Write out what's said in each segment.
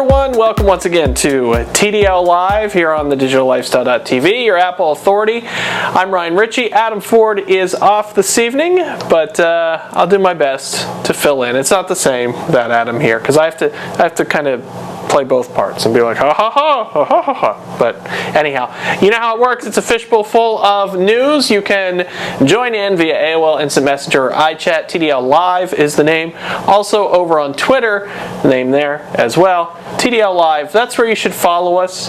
everyone, welcome once again to TDL Live here on the digitallifestyle.tv, your Apple authority. I'm Ryan Ritchie. Adam Ford is off this evening, but I'll do my best to fill in. It's not the same without Adam here, because I have to kind of play both parts and be like, ha ha ha, ha ha ha ha. But anyhow, you know how it works. It's a fishbowl full of news. You can join in via AOL Instant Messenger or iChat. TDL Live is the name. Also over on Twitter, name there as well. TDL Live, that's where you should follow us.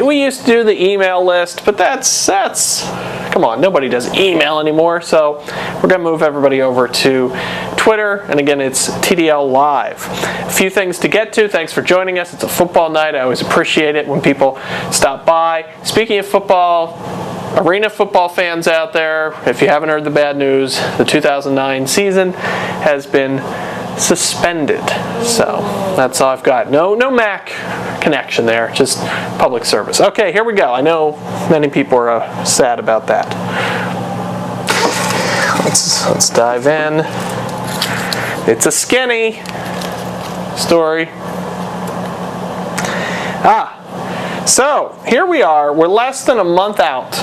We used to do the email list, but that's come on, nobody does email anymore, so we're going to move everybody over to Twitter, and again, it's TDL Live. A few things to get to. Thanks for joining us. It's a football night. I always appreciate it when people stop by. Speaking of football, arena football fans out there, if you haven't heard the bad news, the 2009 season has been suspended. So that's all I've got. No Mac connection there, just public service. Okay, here we go. I know many people are sad about that. Let's dive in. It's a skinny story. So here we are. We're less than a month out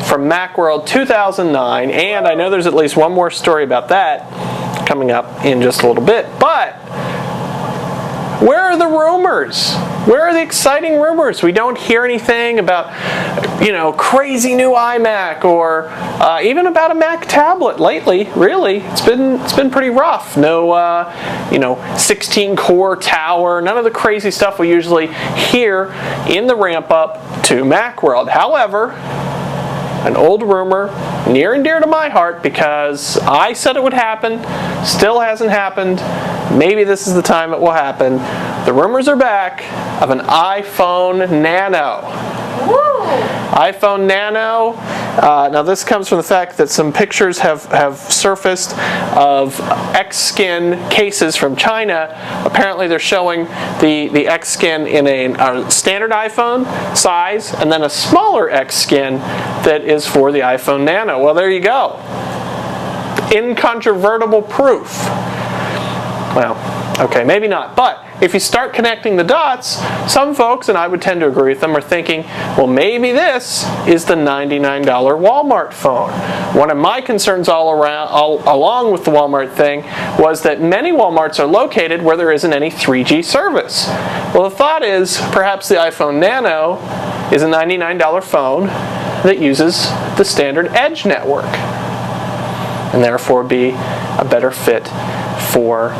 from Macworld 2009, and I know there's at least one more story about that coming up in just a little bit. But where are the rumors? Where are the exciting rumors? We don't hear anything about, crazy new iMac or even about a Mac tablet lately. Really, it's been pretty rough. No, 16-core tower. None of the crazy stuff we usually hear in the ramp up to Macworld. However, an old rumor, near and dear to my heart, because I said it would happen, still hasn't happened. Maybe this is the time it will happen. The rumors are back of an iPhone Nano. Woo! iPhone Nano. Now this comes from the fact that some pictures have surfaced of X-Skin cases from China. Apparently they're showing the X-Skin in a standard iPhone size and then a smaller X-Skin that is for the iPhone Nano. Well, there you go. Incontrovertible proof. Well, okay, maybe not. But if you start connecting the dots, some folks, and I would tend to agree with them, are thinking, well, maybe this is the $99 Walmart phone. One of my concerns all along with the Walmart thing was that many Walmarts are located where there isn't any 3G service. Well, the thought is perhaps the iPhone Nano is a $99 phone that uses the standard Edge network and therefore be a better fit for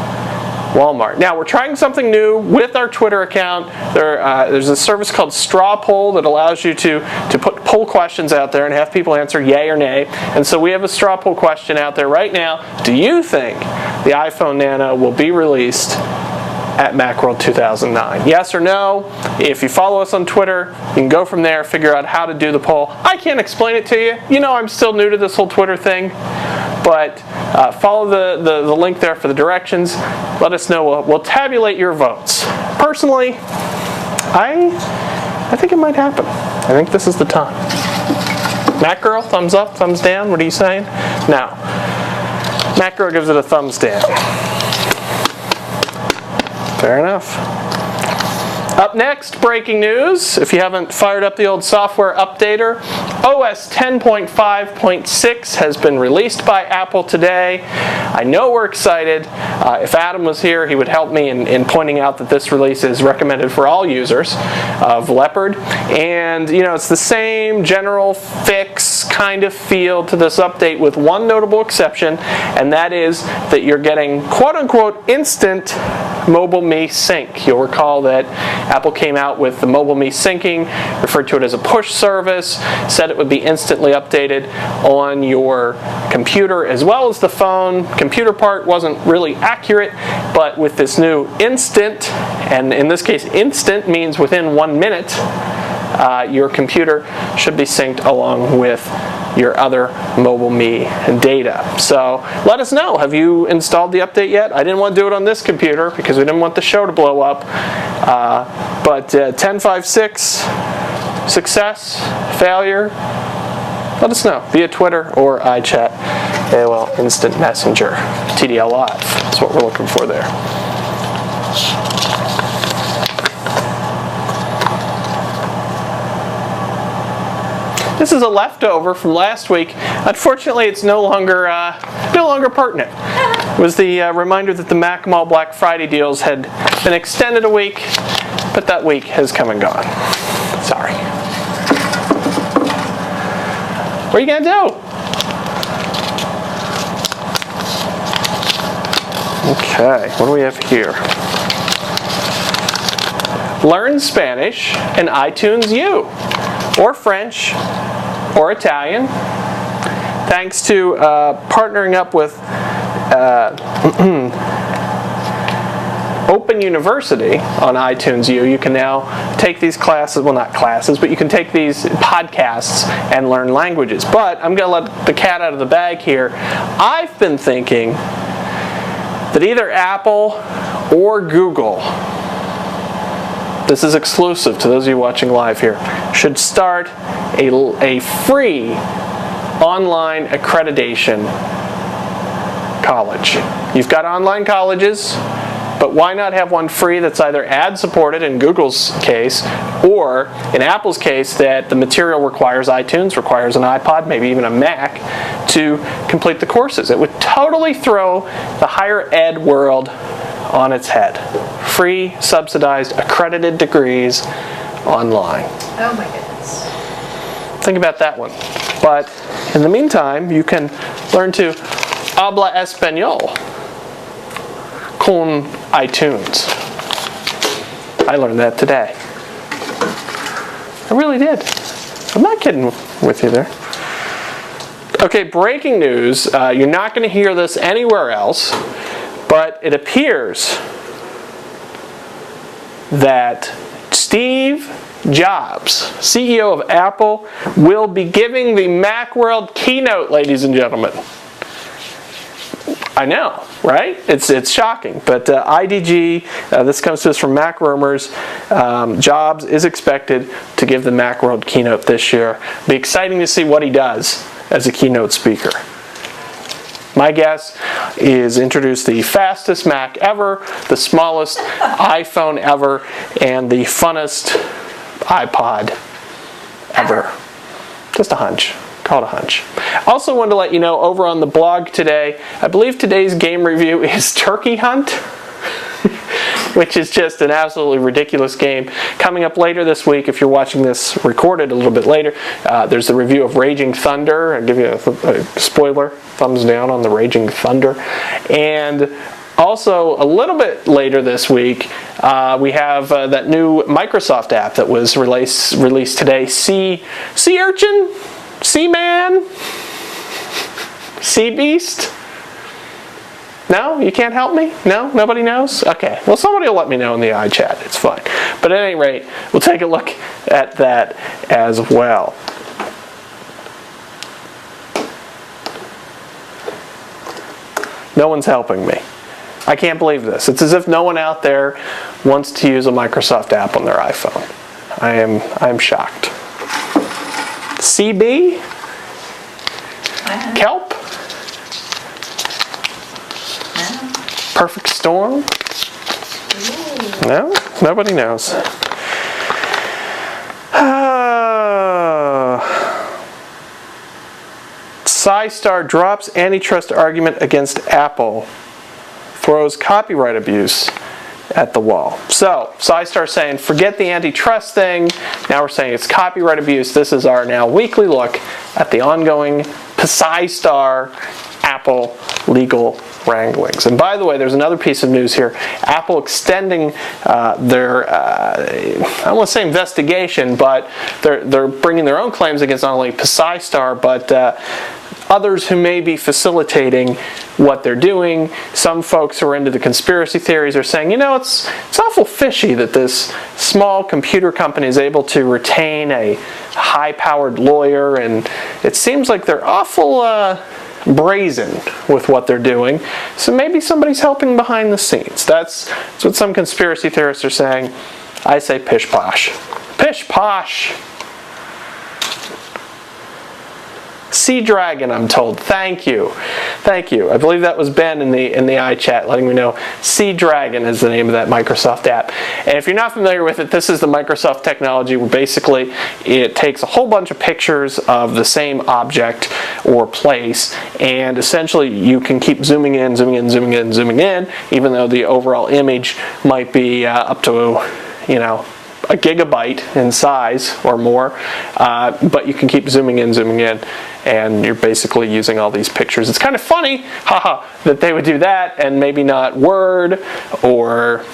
Walmart. Now, we're trying something new with our Twitter account. There's a service called Straw Poll that allows you to put poll questions out there and have people answer yay or nay. And so we have a straw poll question out there right now. Do you think the iPhone Nano will be released at Macworld 2009? Yes or no? If you follow us on Twitter, you can go from there, figure out how to do the poll. I can't explain it to you. You know I'm still new to this whole Twitter thing. But follow the link there for the directions. Let us know. We'll tabulate your votes. Personally, I think it might happen. I think this is the time. Mac Girl, thumbs up, thumbs down? What are you saying? Now, Mac Girl gives it a thumbs down. Fair enough. Up next, breaking news. If you haven't fired up the old software updater, OS 10.5.6 has been released by Apple today. I know we're excited. If Adam was here, he would help me in pointing out that this release is recommended for all users of Leopard. And, it's the same general fix kind of feel to this update with one notable exception, and that is that you're getting quote-unquote instant MobileMe sync. You'll recall that Apple came out with the MobileMe syncing, referred to it as a push service, said it would be instantly updated on your computer as well as the phone. Computer part wasn't really accurate, but with this new instant, and in this case instant means within 1 minute, your computer should be synced along with your other MobileMe data. So let us know. Have you installed the update yet? I didn't want to do it on this computer because we didn't want the show to blow up. But 10.5.6, success, failure, let us know via Twitter or iChat, AOL Instant Messenger, TDL Live. That's what we're looking for there. This is a leftover from last week. Unfortunately, it's no longer pertinent. It was the reminder that the Mac Mall Black Friday deals had been extended a week, but that week has come and gone. Sorry. What are you gonna do? Okay, what do we have here? Learn Spanish in iTunes U, or French, or Italian. Thanks to partnering up with Open University on iTunes U, you can now take these classes, well not classes, but you can take these podcasts and learn languages. But I'm going to let the cat out of the bag here. I've been thinking that either Apple or Google, this is exclusive to those of you watching live here, should start a free online accreditation college. You've got online colleges, but why not have one free that's either ad-supported in Google's case, or in Apple's case that the material requires iTunes, requires an iPod, maybe even a Mac, to complete the courses. It would totally throw the higher ed world on its head. Free, subsidized, accredited degrees online. Oh my goodness. Think about that one. But in the meantime, you can learn to habla español con iTunes. I learned that today. I really did. I'm not kidding with you there. Okay, breaking news. You're not going to hear this anywhere else, but it appears that Steve Jobs, CEO of Apple, will be giving the Macworld keynote, ladies and gentlemen. I know, right? It's shocking, but IDG, this comes to us from Mac Rumors, Jobs is expected to give the Macworld keynote this year. Be exciting to see what he does as a keynote speaker. My guess is introduce the fastest Mac ever, the smallest iPhone ever, and the funnest iPod ever. Just a hunch. Call it a hunch. Also wanted to let you know, over on the blog today, I believe today's game review is Turkey Hunt, which is just an absolutely ridiculous game. Coming up later this week, if you're watching this recorded a little bit later, there's the review of Raging Thunder. I'll give you a spoiler, thumbs down on the Raging Thunder. And also, a little bit later this week, we have that new Microsoft app that was released today, Sea Urchin? Seaman? Sea Beast? No? You can't help me? No? Nobody knows? Okay. Well, somebody will let me know in the iChat. It's fine. But at any rate, we'll take a look at that as well. No one's helping me. I can't believe this. It's as if no one out there wants to use a Microsoft app on their iPhone. I am shocked. CB? Kelp? Perfect Storm? No? Nobody knows. SciStar drops antitrust argument against Apple. Throws copyright abuse at the wall. So, SciStar saying, forget the antitrust thing. Now we're saying it's copyright abuse. This is our now weekly look at the ongoing SciStar Apple legal wranglings. And by the way, there's another piece of news here. Apple extending their, I don't want to say investigation, but they're bringing their own claims against not only SciStar, but others who may be facilitating what they're doing. Some folks who are into the conspiracy theories are saying, you know, it's awful fishy that this small computer company is able to retain a high-powered lawyer, and it seems like they're awful brazen with what they're doing. So maybe somebody's helping behind the scenes. That's what some conspiracy theorists are saying. I say pish posh. Pish posh. Sea Dragon, I'm told. Thank you. Thank you. I believe that was Ben in the iChat letting me know. Sea Dragon is the name of that Microsoft app. And if you're not familiar with it, this is the Microsoft technology where basically it takes a whole bunch of pictures of the same object or place, and essentially you can keep zooming in, zooming in, zooming in, zooming in, even though the overall image might be up to, you know, a gigabyte in size or more, but you can keep zooming in, and you're basically using all these pictures. It's kind of funny, haha, that they would do that and maybe not Word or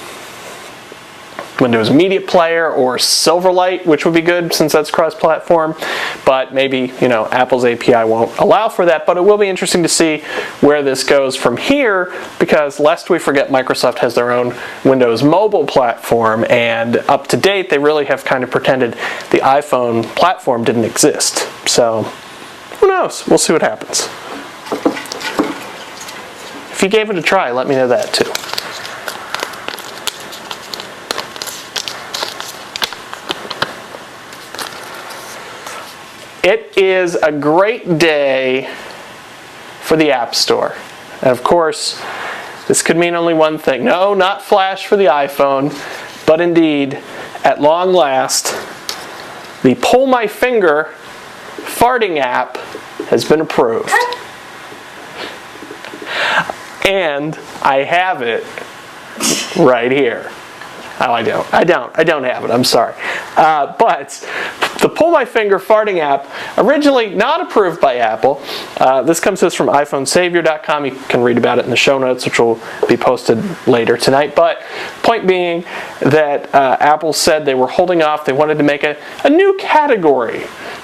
Windows Media Player or Silverlight, which would be good since that's cross-platform, but maybe, you know, Apple's API won't allow for that. But it will be interesting to see where this goes from here, because lest we forget, Microsoft has their own Windows mobile platform, and up to date they really have kind of pretended the iPhone platform didn't exist. So who knows? We'll see what happens. If you gave it a try, let me know that too. It is a great day for the App Store. And of course, this could mean only one thing. No, not Flash for the iPhone, but indeed, at long last, the Pull My Finger farting app has been approved. And I have it right here. Oh, I don't have it, I'm sorry. But the Pull My Finger farting app, originally not approved by Apple. This comes to us from iPhoneSavior.com. You can read about it in the show notes, which will be posted later tonight. But point being that Apple said they were holding off. They wanted to make a new category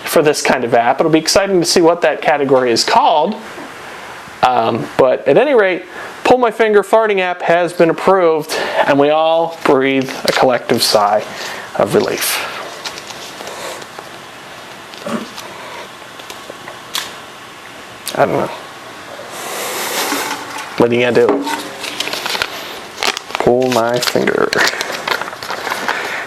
for this kind of app. It'll be exciting to see what that category is called. But at any rate, Pull My Finger farting app has been approved, and we all breathe a collective sigh of relief. I don't know. What are you gonna do? Pull my finger.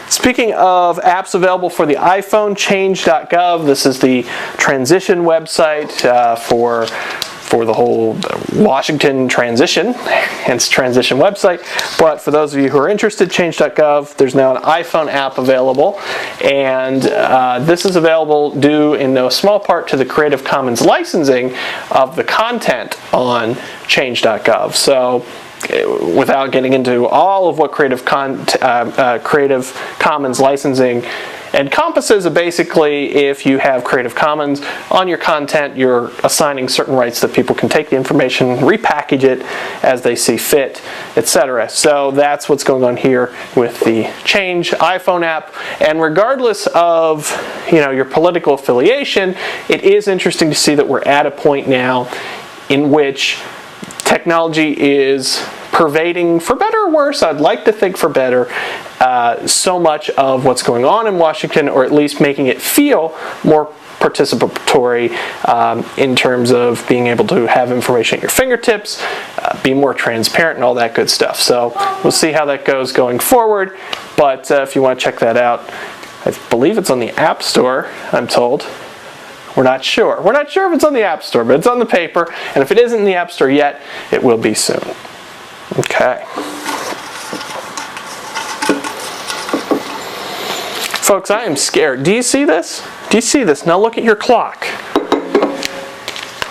Speaking of apps available for the iPhone, change.gov. This is the transition website for the whole Washington transition, hence transition website. But for those of you who are interested, change.gov, there's now an iPhone app available, and this is available due in no small part to the Creative Commons licensing of the content on change.gov. So without getting into all of what Creative Commons licensing encompasses, basically if you have Creative Commons on your content, you're assigning certain rights that people can take the information, repackage it as they see fit, etc. So that's what's going on here with the Change iPhone app. And regardless of, you know, your political affiliation, it is interesting to see that we're at a point now in which technology is pervading, for better or worse, I'd like to think for better, so much of what's going on in Washington, or at least making it feel more participatory in terms of being able to have information at your fingertips, be more transparent and all that good stuff. So we'll see how that goes going forward, but if you want to check that out, I believe it's on the App Store, I'm told. We're not sure. We're not sure if it's on the App Store, but it's on the paper, and if it isn't in the App Store yet, it will be soon. Okay. Folks, I am scared. Do you see this? Do you see this? Now look at your clock.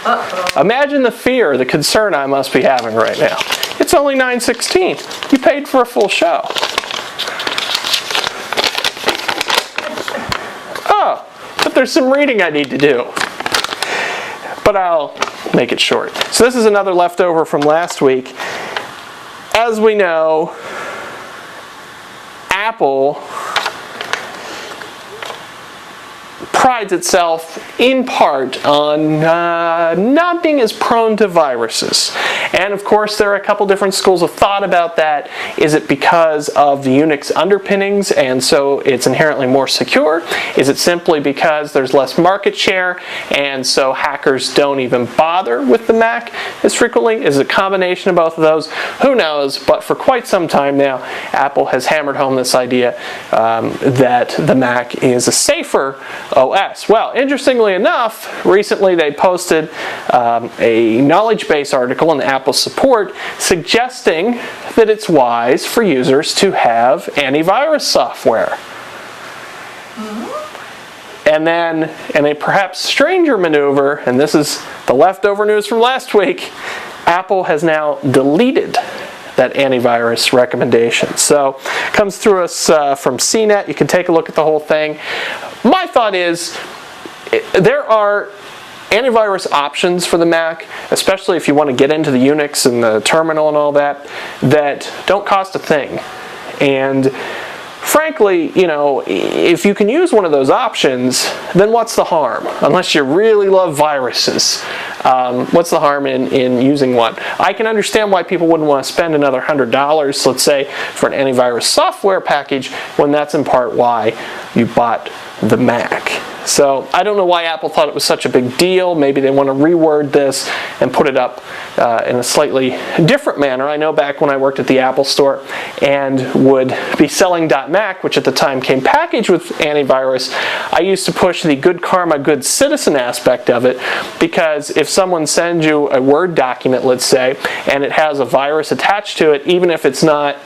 Uh-oh. Imagine the fear, the concern I must be having right now. It's only 9:16. You paid for a full show. Oh, but there's some reading I need to do. But I'll make it short. So this is another leftover from last week. As we know, Apple prides itself in part on not being as prone to viruses. And of course there are a couple different schools of thought about that. Is it because of the Unix underpinnings and so it's inherently more secure? Is it simply because there's less market share and so hackers don't even bother with the Mac as frequently? Is it a combination of both of those? Who knows? But for quite some time now, Apple has hammered home this idea that the Mac is a safer OS. Well, interestingly enough, recently they posted a knowledge base article in Apple support suggesting that it's wise for users to have antivirus software. And then, in a perhaps stranger maneuver, and this is the leftover news from last week, Apple has now deleted that antivirus recommendation. So, it comes through us from CNET. You can take a look at the whole thing. My thought is, there are antivirus options for the Mac, especially if you want to get into the Unix and the terminal and all that, that don't cost a thing. And frankly, you know, if you can use one of those options, then what's the harm? Unless you really love viruses, what's the harm in using one? I can understand why people wouldn't want to spend another $100, let's say, for an antivirus software package, when that's in part why you bought the Mac. So I don't know why Apple thought it was such a big deal. Maybe they want to reword this and put it up in a slightly different manner. I know back when I worked at the Apple Store and would be selling .Mac, which at the time came packaged with antivirus, I used to push the good karma, good citizen aspect of it, because if someone sends you a Word document, let's say, and it has a virus attached to it, even if it's not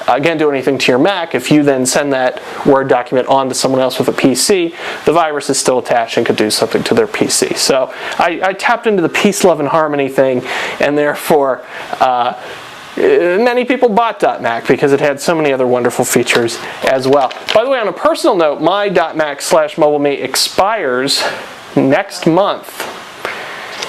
again, do anything to your Mac, if you then send that Word document on to someone else with a PC, the virus is still attached and could do something to their PC. So I tapped into the peace, love, and harmony thing, and therefore many people bought .Mac because it had so many other wonderful features as well. By the way, on a personal note, my .Mac/MobileMe expires next month.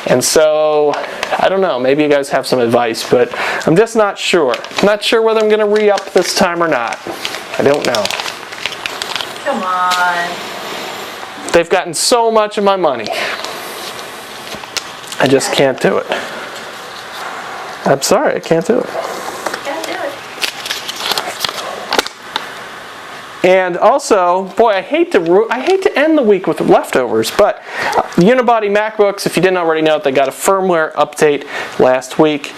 And so, I don't know, maybe you guys have some advice, but I'm just not sure. Not sure whether I'm going to re-up this time or not. I don't know. Come on. They've gotten so much of my money. I just can't do it. I'm sorry, I can't do it. Can't do it. And also, boy, I hate to end the week with leftovers, but Unibody MacBooks, if you didn't already know it, they got a firmware update last week.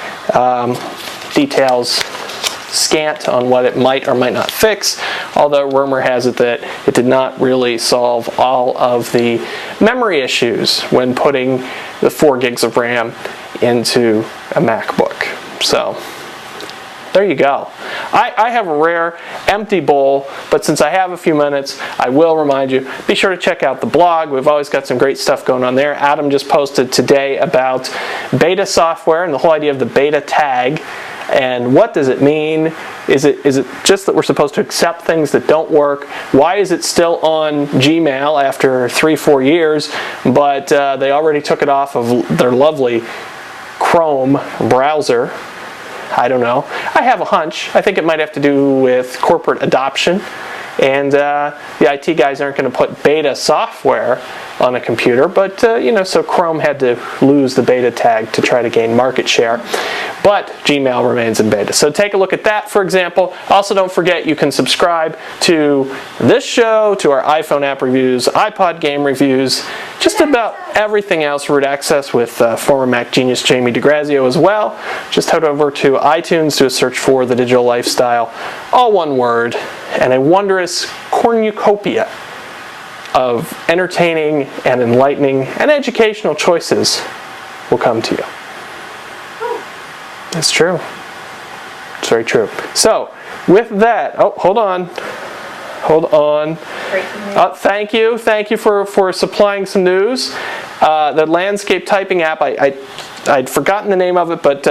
Details scant on what it might or might not fix, although rumor has it that it did not really solve all of the memory issues when putting the 4 gigs of RAM into a MacBook. So there you go. I have a rare empty bowl, but since I have a few minutes, I will remind you, be sure to check out the blog. We've always got some great stuff going on there. Adam just posted today about beta software and the whole idea of the beta tag. And what does it mean? Is it just that we're supposed to accept things that don't work? Why is it still on Gmail after 3-4 years, but they already took it off of their lovely Chrome browser? I don't know. I have a hunch. I think it might have to do with corporate adoption. And the IT guys aren't going to put beta software on a computer, but so Chrome had to lose the beta tag to try to gain market share. But Gmail remains in beta. So take a look at that, for example. Also, don't forget you can subscribe to this show, to our iPhone app reviews, iPod game reviews, just about everything else, root access with former Mac genius Jamie DeGrazio as well. Just head over to iTunes, do a search for The Digital Lifestyle, all one word, and a wondrous cornucopia of entertaining and enlightening and educational choices will come to you. It's true. It's very true. So, with that, hold on. Thank you for supplying some news. The landscape typing app, I'd forgotten the name of it, but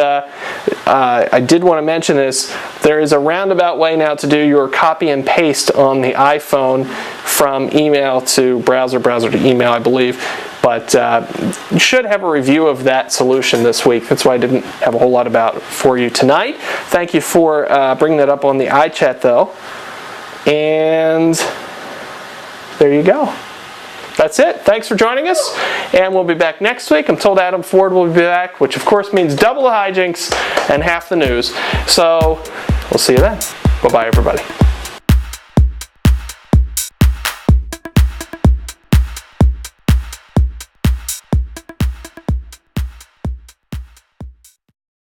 I did want to mention this. There is a roundabout way now to do your copy and paste on the iPhone from email to browser to email, I believe. But you should have a review of that solution this week. That's why I didn't have a whole lot about it for you tonight. Thank you for bringing that up on the iChat, though. And there you go. That's it. Thanks for joining us, and we'll be back next week. I'm told Adam Ford will be back, which of course means double the hijinks and half the news. So we'll see you then. Bye-bye, everybody.